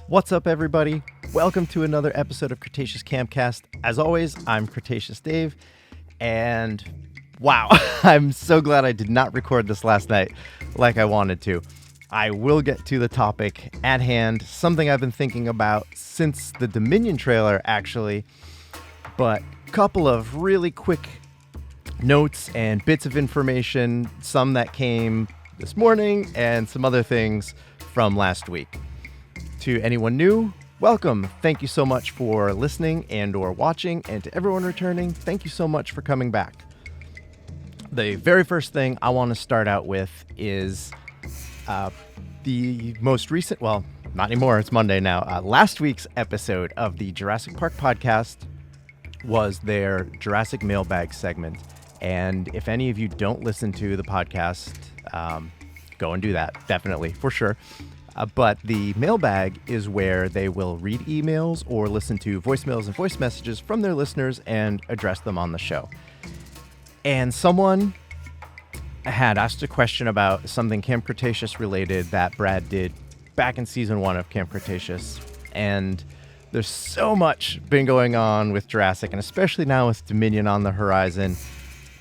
What's up, everybody? Welcome to another episode of Cretaceous Campcast. As always, I'm Cretaceous Dave, and wow, I'm so glad I did not record this last night like I wanted to. I will get to the topic at hand, something I've been thinking about since the Dominion trailer, actually, but a couple of really quick notes and bits of information, some that came this morning and some other things from last week. To anyone new, welcome. Thank you so much for listening and or watching, and to everyone returning, thank you so much for coming back. The very first thing I want to start out with is the most recent, well, not anymore, it's Monday now. Last week's episode of the Jurassic Park podcast was their Jurassic Mailbag segment. And if any of you don't listen to the podcast, go and do that, definitely, for sure. But the mailbag is where they will read emails or listen to voicemails and voice messages from their listeners and address them on the show. And someone had asked a question about something Camp Cretaceous related that Brad did back in season 1 of Camp Cretaceous. And there's so much been going on with Jurassic, and especially now with Dominion on the horizon.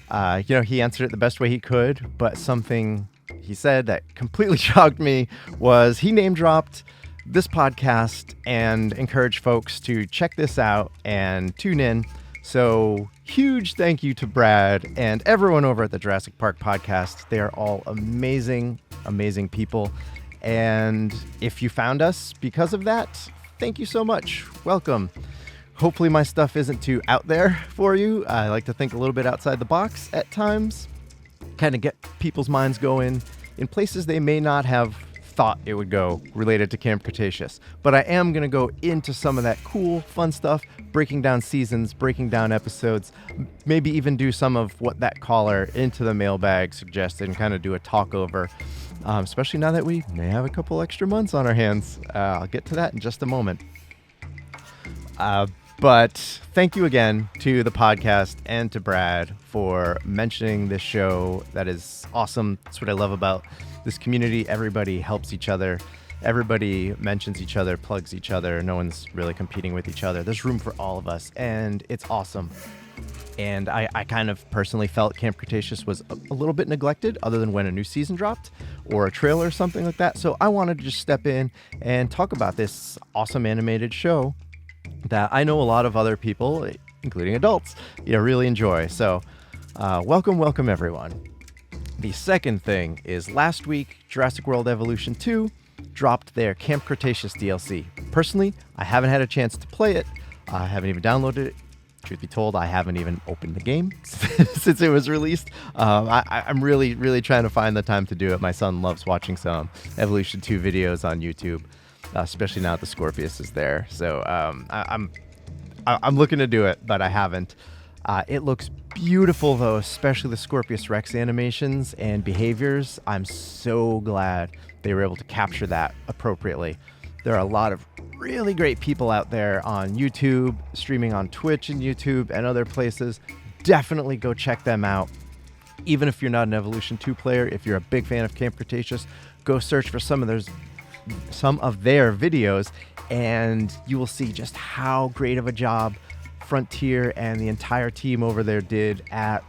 He answered it the best way he could, but something he said that completely shocked me was he name dropped this podcast and encouraged folks to check this out and tune in. So huge thank you to Brad and everyone over at the Jurassic Park podcast. They are all amazing, amazing people. And if you found us because of that, thank you so much. Welcome. Hopefully my stuff isn't too out there for you. I like to think a little bit outside the box at times, kind of get people's minds going in places they may not have thought it would go related to Camp Cretaceous. But I am going to go into some of that cool, fun stuff, breaking down seasons, breaking down episodes, maybe even do some of what that caller into the mailbag suggested and kind of do a talk over, especially now that we may have a couple extra months on our hands. I'll get to that in just a moment. But thank you again to the podcast and to Brad for mentioning this show. That is awesome. That's what I love about this community. Everybody helps each other. Everybody mentions each other, plugs each other. No one's really competing with each other. There's room for all of us, and it's awesome. And I kind of personally felt Camp Cretaceous was a little bit neglected other than when a new season dropped or a trailer or something like that. So I wanted to just step in and talk about this awesome animated show that I know a lot of other people, including adults, really enjoy. So welcome everyone. The second thing is last week, Jurassic World Evolution 2 dropped their Camp Cretaceous DLC. Personally, I haven't had a chance to play it. I haven't even downloaded it. Truth be told, I haven't even opened the game since it was released. I'm really trying to find the time to do it. My son loves watching some Evolution 2 videos on YouTube. Especially now that the Scorpius is there. So I'm looking to do it, but I haven't. It looks beautiful, though, especially the Scorpius Rex animations and behaviors. I'm so glad they were able to capture that appropriately. There are a lot of really great people out there on YouTube, streaming on Twitch and YouTube and other places. Definitely go check them out. Even if you're not an Evolution 2 player, if you're a big fan of Camp Cretaceous, go search for some of their videos, and you will see just how great of a job Frontier and the entire team over there did at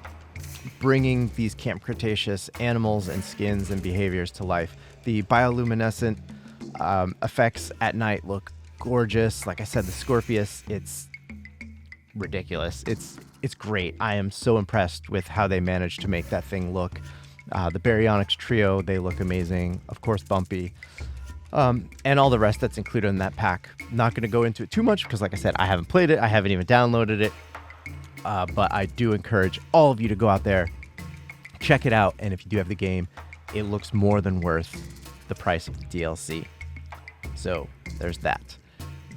bringing these Camp Cretaceous animals and skins and behaviors to life. The bioluminescent effects at night look gorgeous. Like I said, the Scorpius, it's ridiculous. It's great. I am so impressed with how they managed to make that thing look. The Baryonyx trio, they look amazing. Of course, Bumpy. And all the rest that's included in that pack. Not going to go into it too much because, like I said, I haven't played it. I haven't even downloaded it. But I do encourage all of you to go out there, check it out. And if you do have the game, it looks more than worth the price of the DLC. So there's that.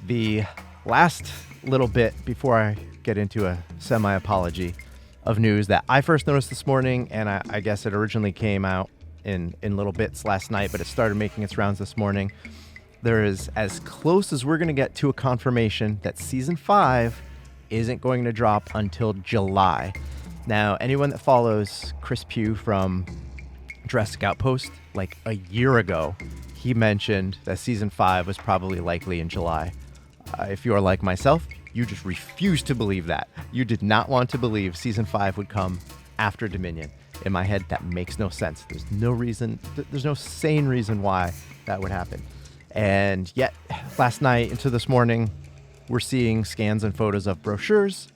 The last little bit before I get into a semi-apology of news that I first noticed this morning, and I guess it originally came out in little bits last night, but it started making its rounds this morning. There is as close as we're going to get to a confirmation that season 5 isn't going to drop until July. Now, anyone that follows Chris Pugh from Jurassic Outpost, like a year ago, he mentioned that season 5 was probably likely in July. If you're like myself, you just refused to believe that. You did not want to believe season 5 would come after Dominion. In my head, that makes no sense. There's no reason, there's no sane reason why that would happen. And yet, last night into this morning, we're seeing scans and photos of brochures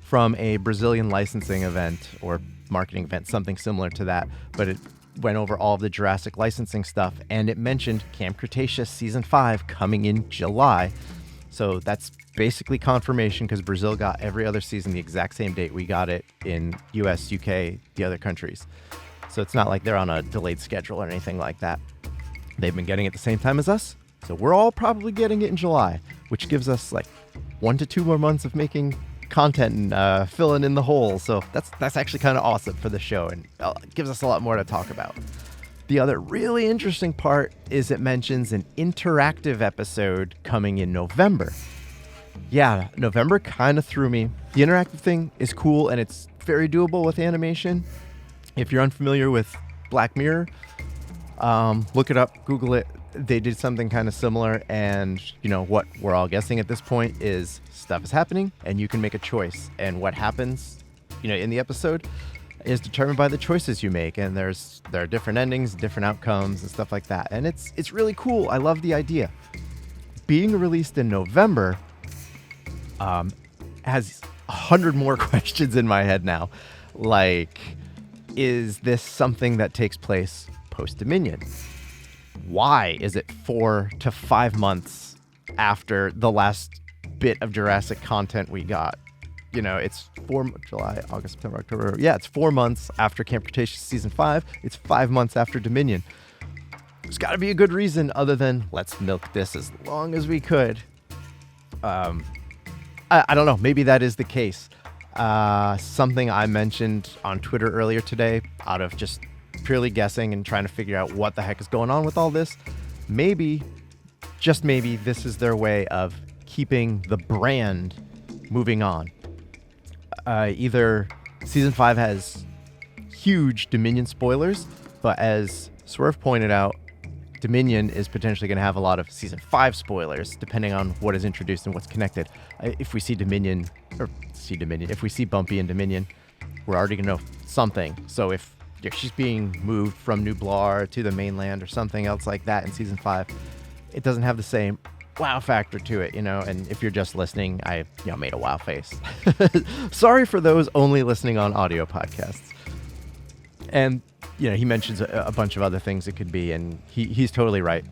from a Brazilian licensing event or marketing event, something similar to that, but it went over all of the Jurassic licensing stuff, and it mentioned Camp Cretaceous Season 5 coming in July. So that's basically confirmation, because Brazil got every other season the exact same date. We got it in US, UK, the other countries. So it's not like they're on a delayed schedule or anything like that. They've been getting it the same time as us, so we're all probably getting it in July, which gives us like 1 to 2 more months of making content and filling in the hole. So that's actually kind of awesome for the show, and gives us a lot more to talk about. The other really interesting part is it mentions an interactive episode coming in November. Yeah, November kind of threw me. The interactive thing is cool, and it's very doable with animation. If you're unfamiliar with Black Mirror, look it up, Google it. They did something kind of similar, and what we're all guessing at this point is stuff is happening and you can make a choice, and what happens in the episode is determined by the choices you make, and there are different endings, different outcomes and stuff like that, and it's really cool. I love the idea. Being released in November has 100 more questions in my head now. Like, is this something that takes place post-Dominion? Why is it 4 to 5 months after the last bit of Jurassic content we got? It's July, August, September, October. Yeah, it's 4 months after Camp Cretaceous Season 5. It's 5 months after Dominion. There's got to be a good reason other than let's milk this as long as we could. I don't know. Maybe that is the case. Something I mentioned on Twitter earlier today, out of just purely guessing and trying to figure out what the heck is going on with all this. Maybe, just maybe, this is their way of keeping the brand moving on. Either season 5 has huge Dominion spoilers, but as Swerve pointed out, Dominion is potentially going to have a lot of season 5 spoilers, depending on what is introduced and what's connected. If we see if we see Bumpy in Dominion, we're already going to know something. So if she's being moved from New Blar to the mainland or something else like that in season 5, it doesn't have the same wow factor to it, and if you're just listening, I made a wow face. Sorry for those only listening on audio podcasts. And he mentions a bunch of other things it could be, and he's totally right.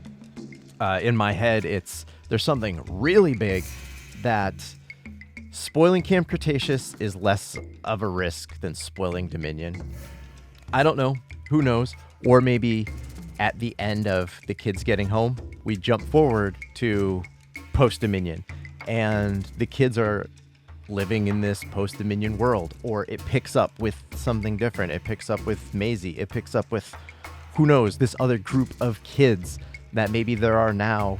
In my head, there's something really big that spoiling Camp Cretaceous is less of a risk than spoiling Dominion. I don't know. Who knows? Or maybe at the end of the kids getting home, we jump forward to post-Dominion, and the kids are living in this post-Dominion world, or it picks up with something different. It picks up with Maisie. It picks up with, who knows, this other group of kids that maybe there are now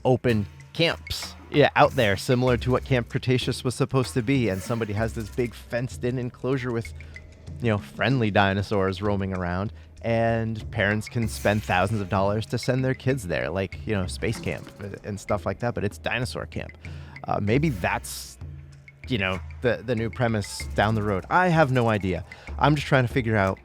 open camps out there, similar to what Camp Cretaceous was supposed to be, and somebody has this big fenced-in enclosure with friendly dinosaurs roaming around, and parents can spend thousands of dollars to send their kids there, like, space camp and stuff like that, but it's dinosaur camp. Maybe that's, the new premise down the road. I have no idea. I'm just trying to figure out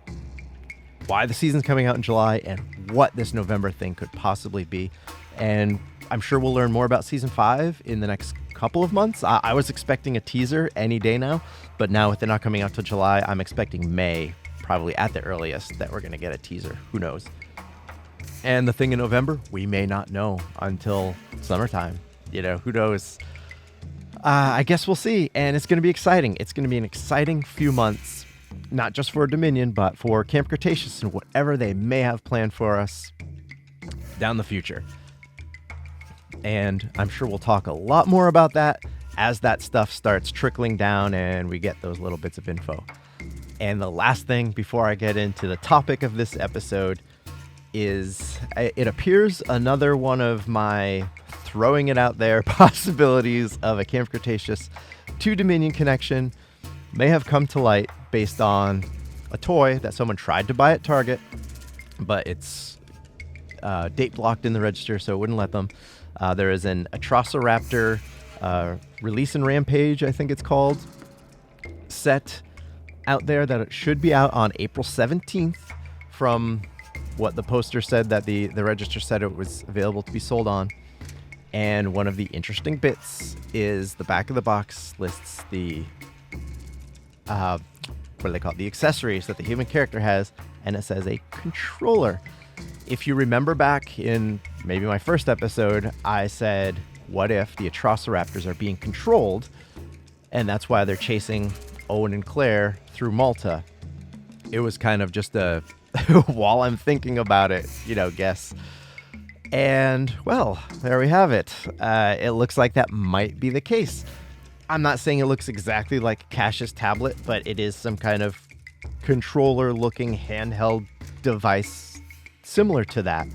why the season's coming out in July and what this November thing could possibly be. And I'm sure we'll learn more about season 5 in the next couple of months. I was expecting a teaser any day now, but now if they're not coming out till July, I'm expecting May, probably at the earliest, that we're going to get a teaser. Who knows? And the thing in November, we may not know until summertime. Who knows? I guess we'll see, and it's going to be exciting. It's going to be an exciting few months, not just for Dominion, but for Camp Cretaceous and whatever they may have planned for us down the future. And I'm sure we'll talk a lot more about that as that stuff starts trickling down and we get those little bits of info. And the last thing before I get into the topic of this episode is, it appears another one of my throwing it out there possibilities of a Camp Cretaceous to Dominion connection may have come to light based on a toy that someone tried to buy at Target, but it's date blocked in the register, so it wouldn't let them. There is an Atrociraptor Release and Rampage, I think it's called, set out there that it should be out on April 17th from what the poster said that the register said it was available to be sold on. And one of the interesting bits is the back of the box lists the what do they call it? The accessories that the human character has, and it says a controller. If you remember back in maybe my first episode, I said, what if the Atrociraptors are being controlled, and that's why they're chasing Owen and Claire through Malta? It was kind of just a while I'm thinking about it, guess. And, well, there we have it. It looks like that might be the case. I'm not saying it looks exactly like Cash's tablet, but it is some kind of controller-looking handheld device similar to that.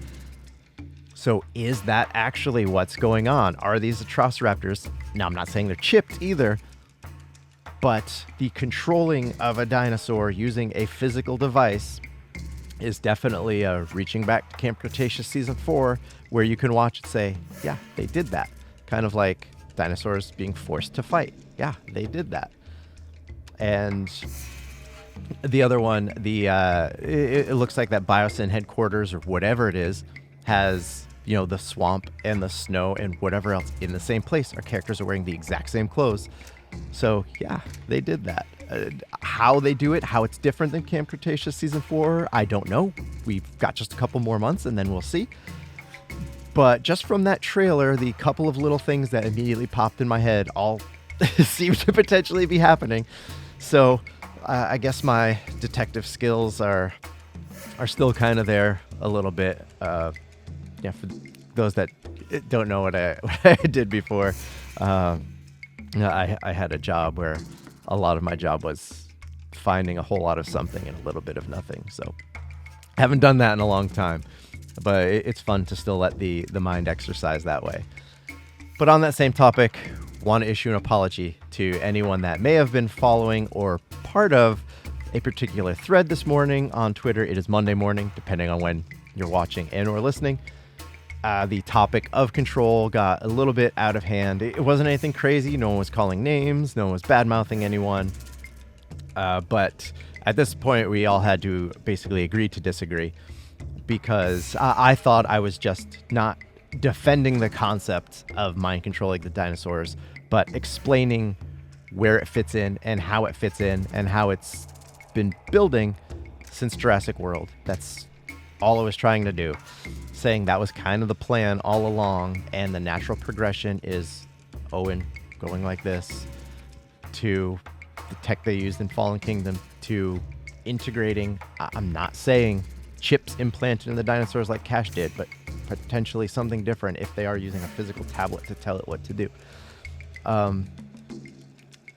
So is that actually what's going on? Are these Atrociraptors? Now, I'm not saying they're chipped either, but the controlling of a dinosaur using a physical device is definitely reaching back to Camp Cretaceous Season 4, where you can watch and say, yeah, they did that. Kind of like dinosaurs being forced to fight. Yeah, they did that. And the other one, it looks like that Biosyn headquarters or whatever it is has, the swamp and the snow and whatever else in the same place. Our characters are wearing the exact same clothes. So, yeah, they did that. How they do it, how it's different than Camp Cretaceous Season 4, I don't know. We've got just a couple more months and then we'll see. But just from that trailer, the couple of little things that immediately popped in my head all seem to potentially be happening. So I guess my detective skills are still kind of there a little bit. For those that don't know what I did before, I had a job where a lot of my job was finding a whole lot of something and a little bit of nothing. So haven't done that in a long time, but it's fun to still let the mind exercise that way. But on that same topic, want to issue an apology to anyone that may have been following or part of a particular thread this morning on Twitter. It is Monday morning, depending on when you're watching and or listening. The topic of control got a little bit out of hand. It wasn't anything crazy. No one was calling names. No one was bad-mouthing anyone. But at this point, we all had to basically agree to disagree, because I thought I was just not defending the concept of mind controlling the dinosaurs, but explaining where it fits in and how it fits in and how it's been building since Jurassic World. That's all I was trying to do. Saying that was kind of the plan all along, and the natural progression is Owen going like this, to the tech they used in Fallen Kingdom, to integrating, I'm not saying chips implanted in the dinosaurs like Cash did, but potentially something different if they are using a physical tablet to tell it what to do.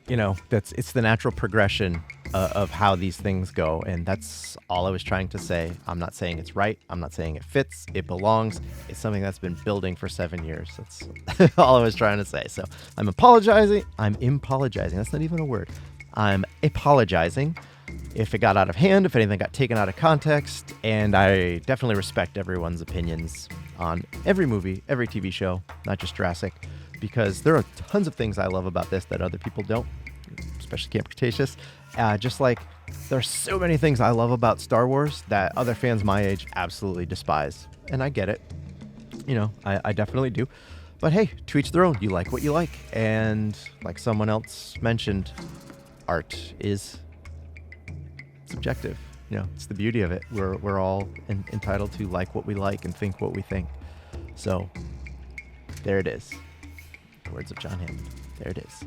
It's the natural progression of how these things go, and that's all I was trying to say. I'm not saying it's right. I'm not saying it fits. It belongs. It's something that's been building for 7 years. That's all I was trying to say. So I'm apologizing. That's not even a word. I'm apologizing if it got out of hand, if anything got taken out of context, and I definitely respect everyone's opinions on every movie, every TV show, not just Jurassic, because there are tons of things I love about this that other people don't, especially Camp Cretaceous. Just like there are so many things I love about Star Wars that other fans my age absolutely despise. And I get it. I definitely do. But hey, to each their own. You like what you like. And like someone else mentioned, art is subjective. It's the beauty of it. We're all entitled to like what we like and think what we think. So there it is. Words of John Hammond. There it is.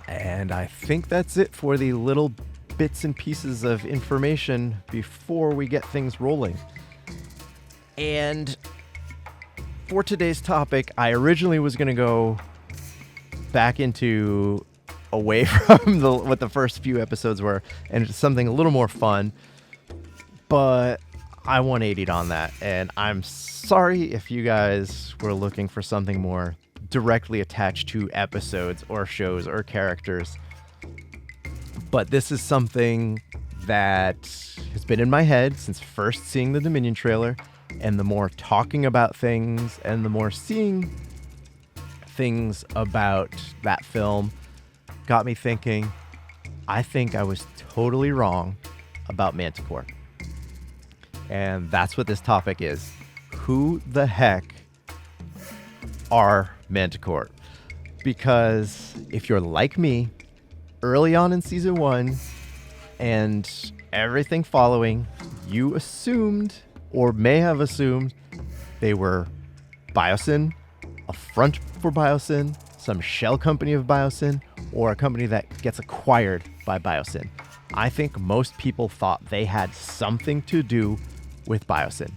And I think that's it for the little bits and pieces of information before we get things rolling. And for today's topic, I originally was going to go back into away from what the first few episodes were, and it's something a little more fun, but I 180'd on that, and I'm sorry if you guys were looking for something more directly attached to episodes or shows or characters, but this is something that has been in my head since first seeing the Dominion trailer, and the more talking about things and the more seeing things about that film got me thinking, I think I was totally wrong about Mantah Corp. And that's what this topic is. Who the heck are Mantah Corp? Because if you're like me, early on in season 1 and everything following, you assumed, or may have assumed, they were Biosyn, a front for Biosyn, some shell company of Biosyn, or a company that gets acquired by Biosyn. I think most people thought they had something to do with Biosyn.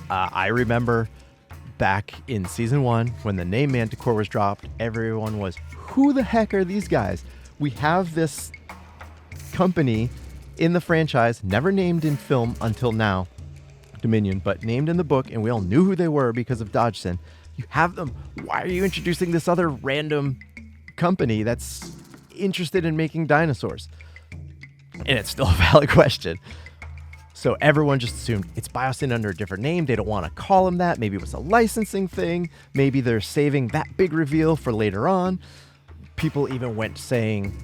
I remember back in season 1 when the name Mantah Corp was dropped, everyone was, who the heck are these guys? We have this company in the franchise, never named in film until now, Dominion, but named in the book, and we all knew who they were because of Dodgson. You have them. Why are you introducing this other random company that's interested in making dinosaurs? And it's still a valid question. So everyone just assumed it's Biosyn under a different name. They don't want to call them that. Maybe it was a licensing thing. Maybe they're saving that big reveal for later on. People even went saying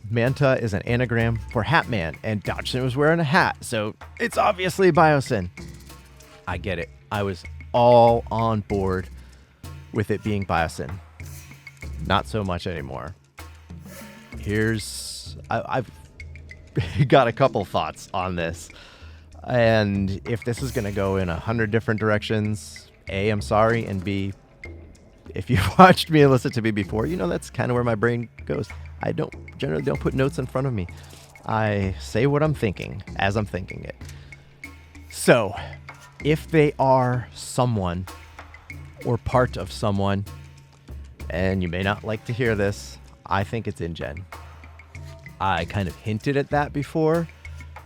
Mantah is an anagram for Hat Man, and Dodgson was wearing a hat, so it's obviously Biosyn. I get it. I was all on board with it being Biosyn. Not so much anymore. I've got a couple thoughts on this. And if this is going to go in 100 different directions, A, I'm sorry, and B, if you've watched me and listened to me before, you know that's kind of where my brain goes. I generally don't put notes in front of me. I say what I'm thinking as I'm thinking it. So, if they are someone or part of someone, and you may not like to hear this, I think it's InGen. I kind of hinted at that before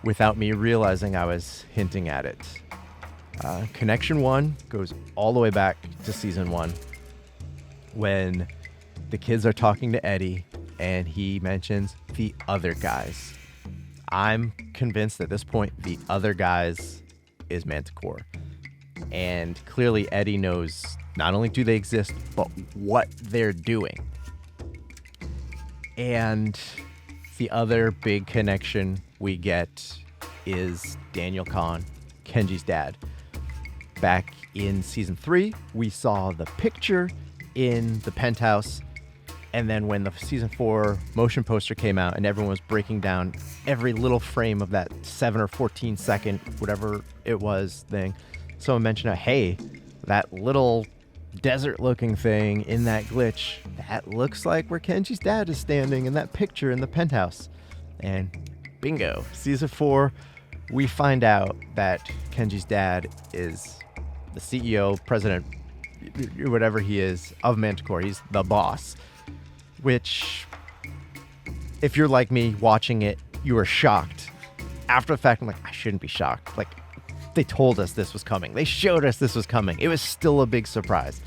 without me realizing I was hinting at it. Connection 1 goes all the way back to season 1 when the kids are talking to Eddie and he mentions the other guys. I'm convinced at this point the other guys is Mantah Corp. And clearly Eddie knows not only do they exist, but what they're doing. And the other big connection we get is Daniel Kahn, Kenji's dad. Back in season 3, we saw the picture in the penthouse. And then when the season 4 motion poster came out and everyone was breaking down every little frame of that 7 or 14 second, whatever it was, thing, someone mentioned, hey, that little desert looking thing in that glitch, that looks like where Kenji's dad is standing in that picture in the penthouse. And bingo, season 4, we find out that Kenji's dad is the CEO, president, whatever he is, of Mantah Corp. He's the boss. Which, if you're like me watching it, you were shocked. After the fact, I'm like, I shouldn't be shocked. Like, they told us this was coming. They showed us this was coming. It was still a big surprise.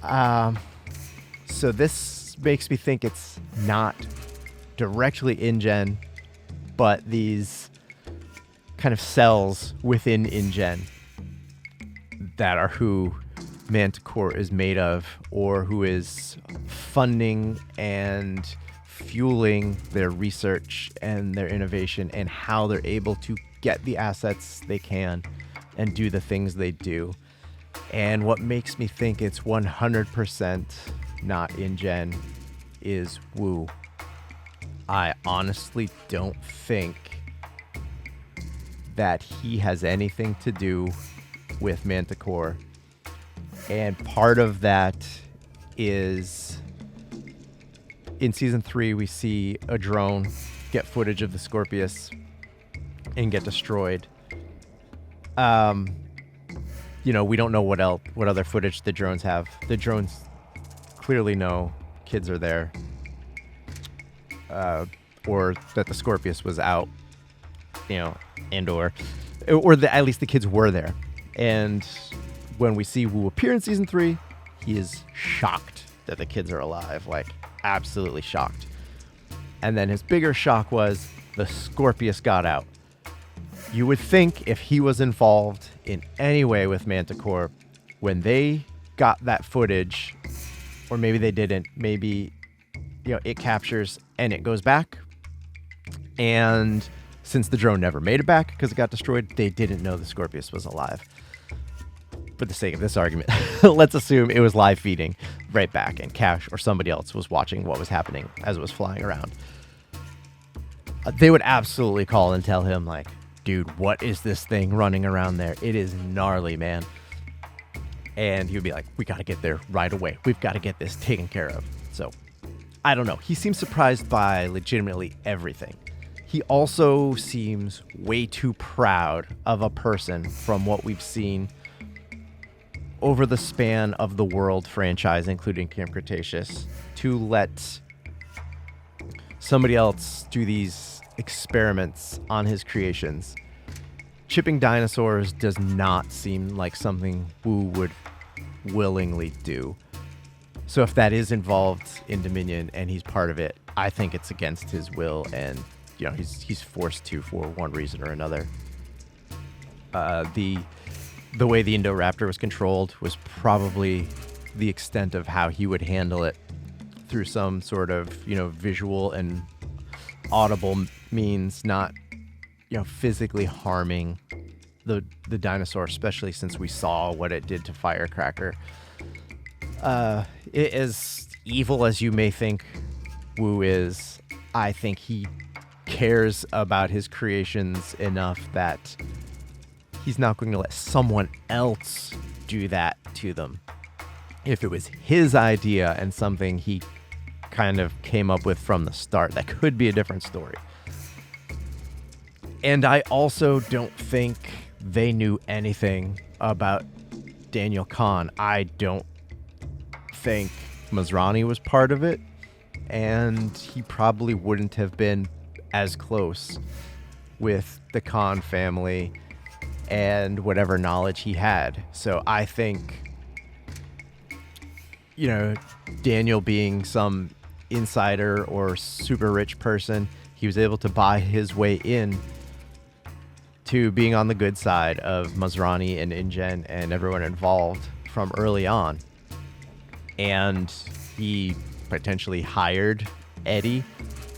So this makes me think it's not directly InGen, but these kind of cells within InGen that are who Mantah Corp is made of, or who is funding and fueling their research and their innovation and how they're able to get the assets they can and do the things they do. And what makes me think it's 100% not InGen is Wu. I honestly don't think that he has anything to do with Mantah Corp. And part of that is in season 3, we see a drone get footage of the Scorpius and get destroyed. We don't know what other footage the drones have. The drones clearly know kids are there, or that the Scorpius was out, at least the kids were there. And when we see Wu appear in season 3, he is shocked that the kids are alive, like absolutely shocked. And then his bigger shock was the Scorpius got out. You would think if he was involved in any way with Mantah Corp, when they got that footage, or maybe they didn't, maybe, it captures and it goes back. And since the drone never made it back because it got destroyed, they didn't know the Scorpius was alive. For the sake of this argument, let's assume it was live feeding right back and Cash or somebody else was watching what was happening as it was flying around. They would absolutely call and tell him, like, dude, what is this thing running around there? It is gnarly, man. And he would be like, we got to get there right away. We've got to get this taken care of. So, I don't know. He seems surprised by legitimately everything. He also seems way too proud of a person from what we've seen over the span of the World franchise, including Camp Cretaceous, to let somebody else do these experiments on his creations. Chipping dinosaurs does not seem like something Wu would willingly do. So if that is involved in Dominion and he's part of it, I think it's against his will, and he's forced to for one reason or another. The way the Indoraptor was controlled was probably the extent of how he would handle it, through some sort of visual and audible means, not physically harming the dinosaur, especially since we saw what it did to Firecracker. It, as evil as you may think Wu is, I think he cares about his creations enough that he's not going to let someone else do that to them. If it was his idea and something he kind of came up with from the start, that could be a different story. And I also don't think they knew anything about Daniel Kahn. I don't think Masrani was part of it, and he probably wouldn't have been as close with the Kahn family and whatever knowledge he had. So I think, Daniel being some insider or super rich person, he was able to buy his way in to being on the good side of Masrani and InGen and everyone involved from early on. And he potentially hired Eddie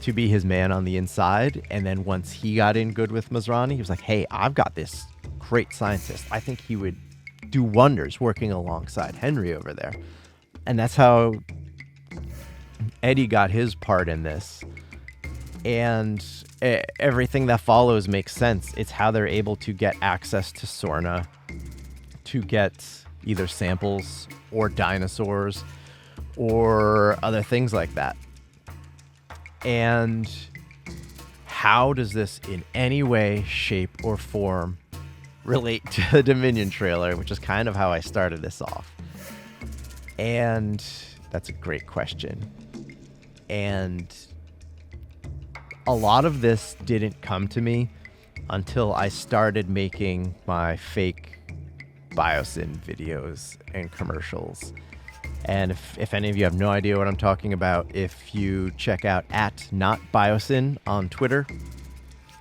to be his man on the inside. And then once he got in good with Masrani, he was like, hey, I've got this great scientist. I think he would do wonders working alongside Henry over there. And that's how Eddie got his part in this. And everything that follows makes sense. It's how they're able to get access to Sorna, to get either samples or dinosaurs or other things like that. And how does this in any way, shape, or form relate to the Dominion trailer, which is kind of how I started this off? And that's a great question. And a lot of this didn't come to me until I started making my fake Biosyn videos and commercials. And if any of you have no idea what I'm talking about, if you check out @NotBiosyn on Twitter,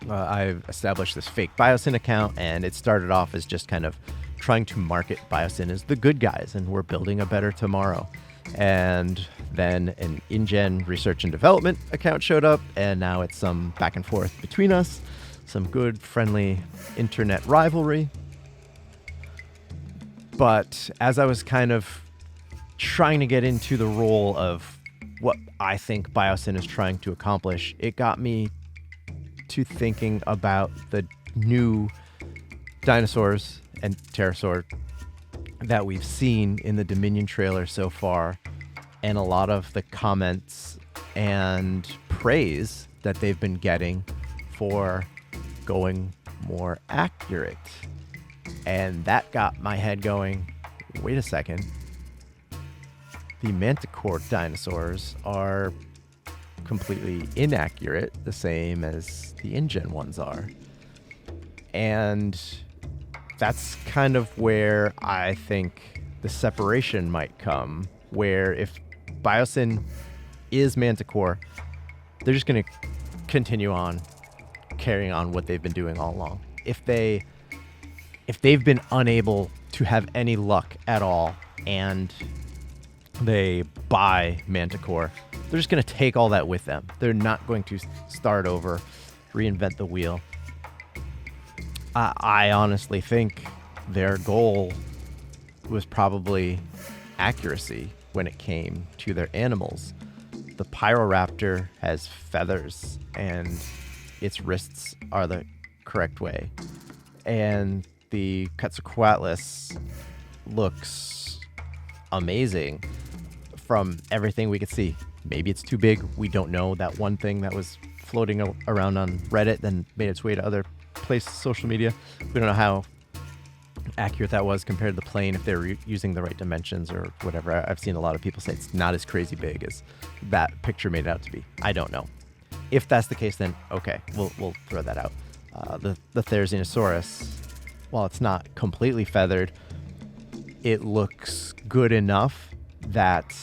I've established this fake Biosyn account, and it started off as just kind of trying to market Biosyn as the good guys, and we're building a better tomorrow. And then an InGen research and development account showed up, and now it's some back and forth between us, some good, friendly internet rivalry. But as I was kind of trying to get into the role of what I think Biosyn is trying to accomplish, it got me to thinking about the new dinosaurs and pterosaur that we've seen in the Dominion trailer so far, and a lot of the comments and praise that they've been getting for going more accurate. And that got my head going, wait a second. The Mantah Corp dinosaurs are completely inaccurate, the same as the InGen ones are. And that's kind of where I think the separation might come, where if Biosyn is Mantah Corp, they're just going to continue on carrying on what they've been doing all along. If they've been unable to have any luck at all and they buy Mantah Corp, they're just going to take all that with them. They're not going to start over, reinvent the wheel. I honestly think their goal was probably accuracy when it came to their animals. The Pyroraptor has feathers and its wrists are the correct way. And the Quetzalcoatlus looks amazing from everything we could see. Maybe it's too big. We don't know. That one thing that was floating around on Reddit then made its way to other places, social media. We don't know how accurate that was compared to the plane, if they were using the right dimensions or whatever. I've seen a lot of people say it's not as crazy big as that picture made it out to be. I don't know. If that's the case, then okay, we'll throw that out. The Therizinosaurus, while it's not completely feathered, it looks good enough that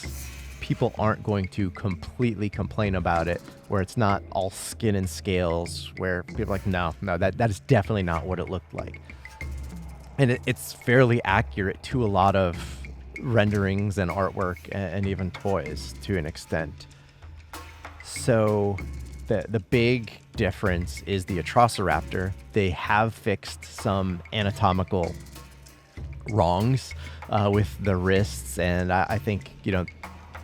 people aren't going to completely complain about it, where it's not all skin and scales, where people are like, no, that is definitely not what it looked like. And it's fairly accurate to a lot of renderings and artwork and even toys to an extent. So the big difference is the Atrociraptor. They have fixed some anatomical wrongs with the wrists, and I think,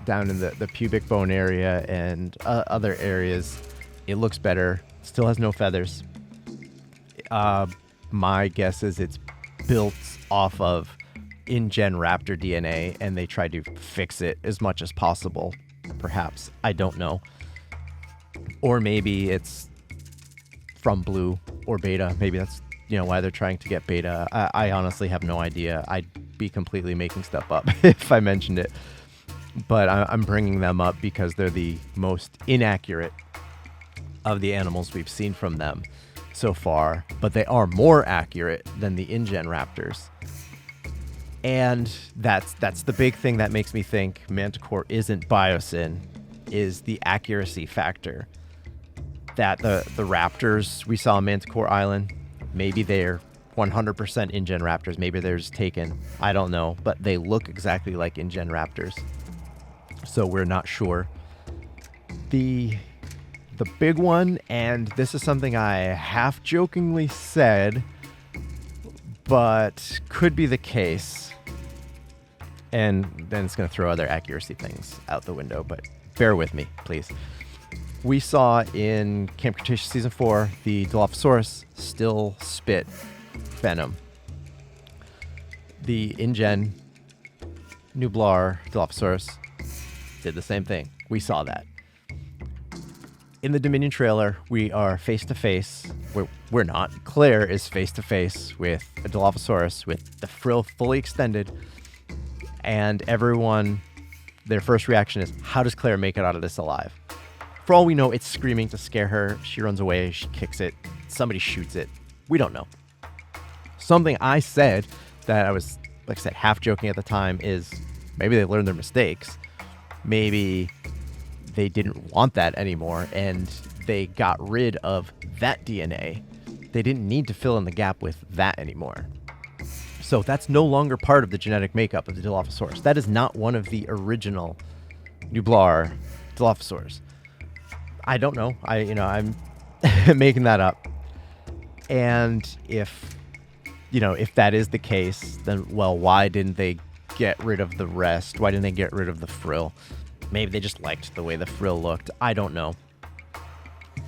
down in the pubic bone area and other areas, it looks better. Still has no feathers. My guess is it's built off of InGen raptor DNA, and they tried to fix it as much as possible. Perhaps. I don't know. Or maybe it's from Blue or Beta. Maybe that's why they're trying to get Beta. I honestly have no idea. I'd be completely making stuff up if I mentioned it. But I'm bringing them up because they're the most inaccurate of the animals we've seen from them so far, but they are more accurate than the InGen raptors. And that's the big thing that makes me think Mantah Corp isn't Biosyn, is the accuracy factor. That the raptors we saw on Mantah Corp Island, maybe they're 100% InGen raptors, maybe they're just taken, I don't know, but they look exactly like InGen raptors. So we're not sure. The big one, and this is something I half jokingly said, but could be the case, and then it's going to throw other accuracy things out the window, but bear with me, please. We saw in Camp Cretaceous Season 4, the Dilophosaurus still spit venom. The InGen Nublar Dilophosaurus did the same thing. We saw that. In the Dominion trailer, we are face-to-face. We're not. Claire is face-to-face with a Dilophosaurus with the frill fully extended. And everyone, their first reaction is, how does Claire make it out of this alive? For all we know, it's screaming to scare her. She runs away. She kicks it. Somebody shoots it. We don't know. Something I said that I was, like I said, half joking at the time is maybe they learned their mistakes. Maybe they didn't want that anymore, and they got rid of that DNA. They didn't need to fill in the gap with that anymore. So that's no longer part of the genetic makeup of the Dilophosaurus. That is not one of the original Nublar Dilophosaurs. I don't know. I'm making that up. And if that is the case, then, well, why didn't they get rid of the rest? Why didn't they get rid of the frill? Maybe they just liked the way the frill looked. I don't know.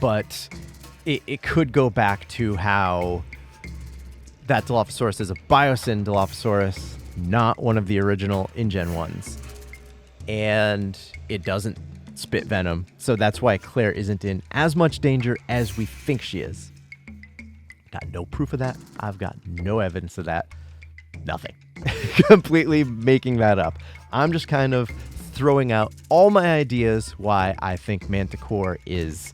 But it could go back to how that Dilophosaurus is a Biosyn Dilophosaurus, not one of the original InGen ones. And it doesn't spit venom. So that's why Claire isn't in as much danger as we think she is. Got no proof of that. I've got no evidence of that. Nothing. Completely making that up. I'm just kind of throwing out all my ideas why I think Mantah Corp is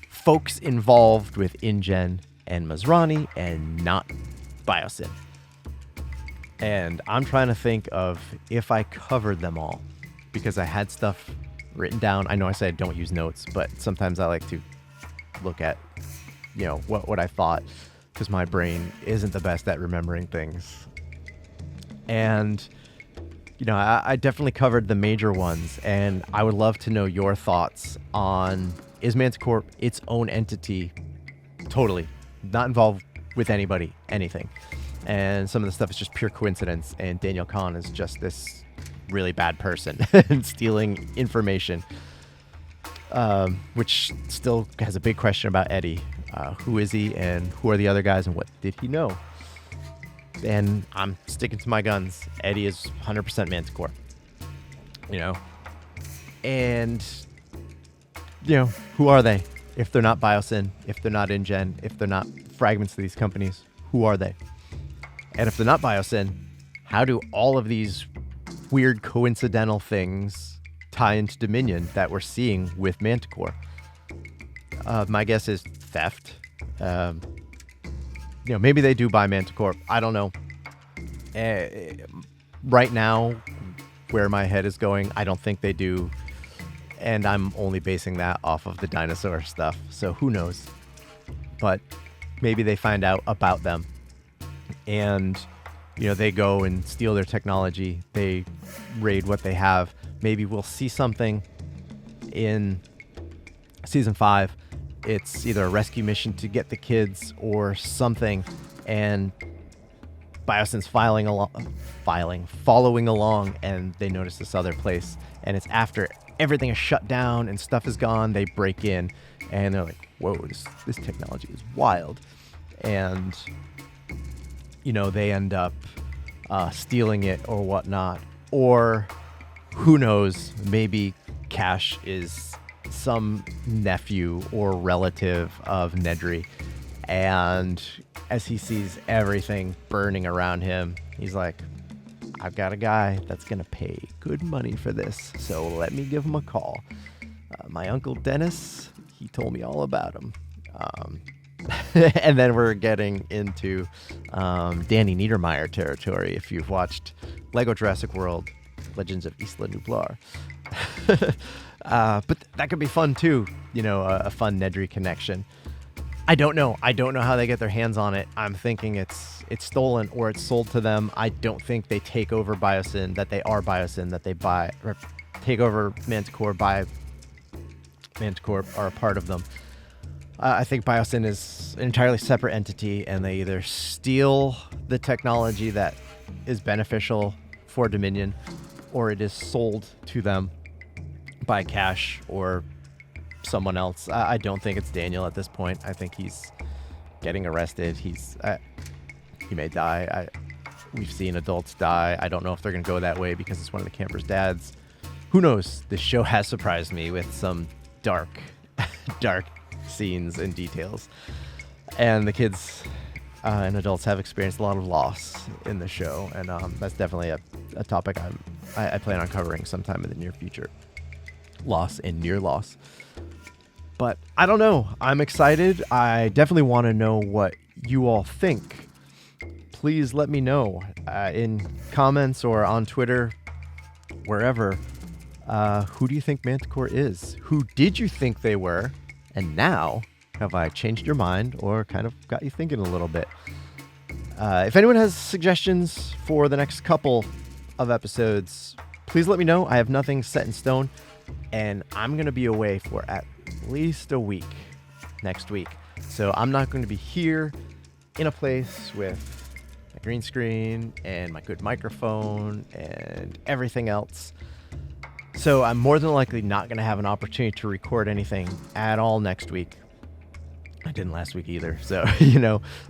folks involved with InGen and Masrani and not Biosyn. And I'm trying to think of if I covered them all, because I had stuff written down. I know I said don't use notes, but sometimes I like to look at what I thought, because my brain isn't the best at remembering things. And I definitely covered the major ones, and I would love to know your thoughts on, is Mantah Corp its own entity? Totally not involved with anybody, anything. And some of the stuff is just pure coincidence, and Daniel Kahn is just this really bad person and stealing information, which still has a big question about Eddie. Who is he, and who are the other guys, and what did he know? And I'm sticking to my guns. Eddie is 100% Mantah Corp. And who are they? If they're not Biosyn, if they're not InGen, if they're not fragments of these companies, who are they? And if they're not Biosyn, how do all of these weird coincidental things tie into Dominion that we're seeing with Mantah Corp? My guess is theft. Maybe they do buy Mantah Corp. I don't know. Right now, where my head is going, I don't think they do. And I'm only basing that off of the dinosaur stuff. So who knows? But maybe they find out about them. And, they go and steal their technology. They raid what they have. Maybe we'll see something in season 5. It's either a rescue mission to get the kids or something. And Biosyn's following along, and they notice this other place. And it's after everything is shut down and stuff is gone. They break in, and they're like, whoa, this technology is wild. And, they end up stealing it or whatnot. Or who knows, maybe Cash is some nephew or relative of Nedry. And as he sees everything burning around him, he's like, I've got a guy that's going to pay good money for this, so let me give him a call. My uncle Dennis, he told me all about him. And then we're getting into Danny Niedermeyer territory, if you've watched Lego Jurassic World, Legends of Isla Nublar. But that could be fun too, a fun Nedry connection. I don't know how they get their hands on it. I'm thinking it's stolen or it's sold to them. I don't think they take over Biosyn, that they are Biosyn, that they buy or take over Mantah Corp, buy Mantah Corp, are a part of them. I think Biosyn is an entirely separate entity, and they either steal the technology that is beneficial for Dominion, or it is sold to them by Cash or someone else. I don't think it's Daniel at this point. I think he's getting arrested. He may die. We've seen adults die. I don't know if they're going to go that way because it's one of the campers' dads. Who knows? This show has surprised me with some dark scenes and details. And the kids and adults have experienced a lot of loss in the show. And that's definitely a topic I plan on covering sometime in the near future. Loss and near loss. But I don't know. I'm excited. I definitely want to know what you all think. Please let me know in comments or on Twitter, wherever. Who do you think Mantah Corp is? Who did you think they were? And now, have I changed your mind or kind of got you thinking a little bit? If anyone has suggestions for the next couple of episodes, please let me know. I have nothing set in stone, and I'm going to be away for at least a week next week. So I'm not going to be here in a place with my green screen and my good microphone and everything else. So I'm more than likely not going to have an opportunity to record anything at all next week. I didn't last week either. So,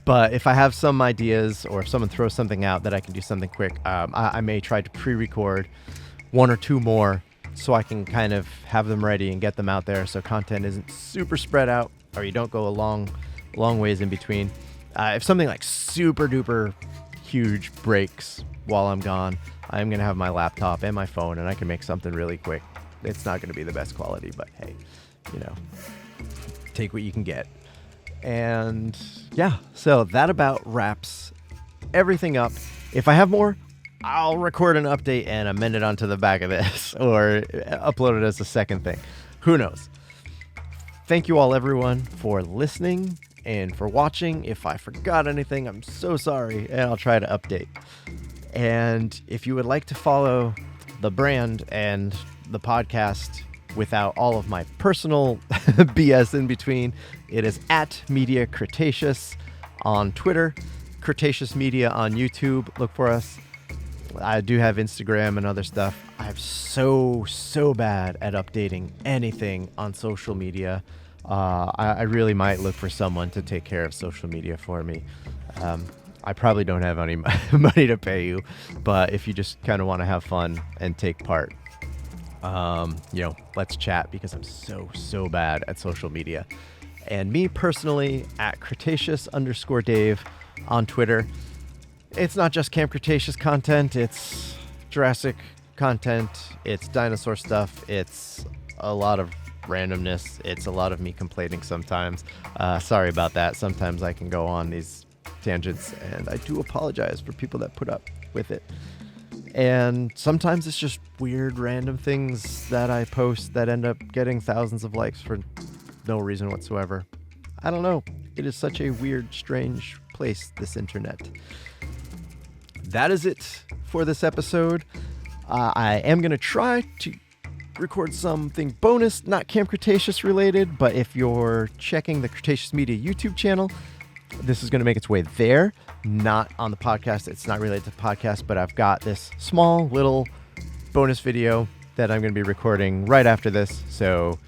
but if I have some ideas or if someone throws something out that I can do something quick, I may try to pre-record one or two more so I can kind of have them ready and get them out there so content isn't super spread out or you don't go a long ways in between. If something like super duper huge breaks while I'm gone, I'm going to have my laptop and my phone and I can make something really quick. It's not going to be the best quality, but hey, take what you can get. And yeah, so that about wraps everything up. If I have more, I'll record an update and amend it onto the back of this or upload it as a second thing. Who knows? Thank you all, everyone, for listening. and for watching. If I forgot anything, I'm so sorry, and I'll try to update. And if you would like to follow the brand and the podcast without all of my personal BS in between, it is at Media Cretaceous on Twitter, Cretaceous Media on YouTube. Look for us. I do have Instagram and other stuff. I'm so bad at updating anything on social media. I really might look for someone to take care of social media for me. I probably don't have any money to pay you, but if you just kind of want to have fun and take part, let's chat, because I'm so bad at social media. And me personally, at Cretaceous_Dave on Twitter. It's not just Camp Cretaceous content, it's Jurassic content, it's dinosaur stuff, it's a lot of randomness, it's a lot of me complaining sometimes. Sorry about that. Sometimes I can go on these tangents, and I do apologize for people that put up with it. And sometimes it's just weird random things that I post that end up getting thousands of likes for no reason whatsoever. I don't know. It is such a weird, strange place, this internet. That is it for this episode. I am going to try to record something bonus, not Camp Cretaceous related, but if you're checking the Cretaceous Media YouTube channel, this is going to make its way there, not on the podcast. It's not related to the podcast, but I've got this small little bonus video that I'm going to be recording right after this. So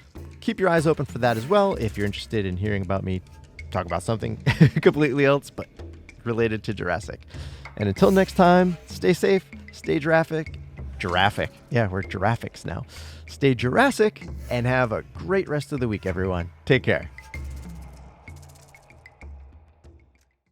keep your eyes open for that as well if you're interested in hearing about me talk about something completely else, but related to Jurassic. And until next time, stay safe, stay Jurassic. Yeah, we're Jurassics now. Stay Jurassic and have a great rest of the week, everyone. Take care.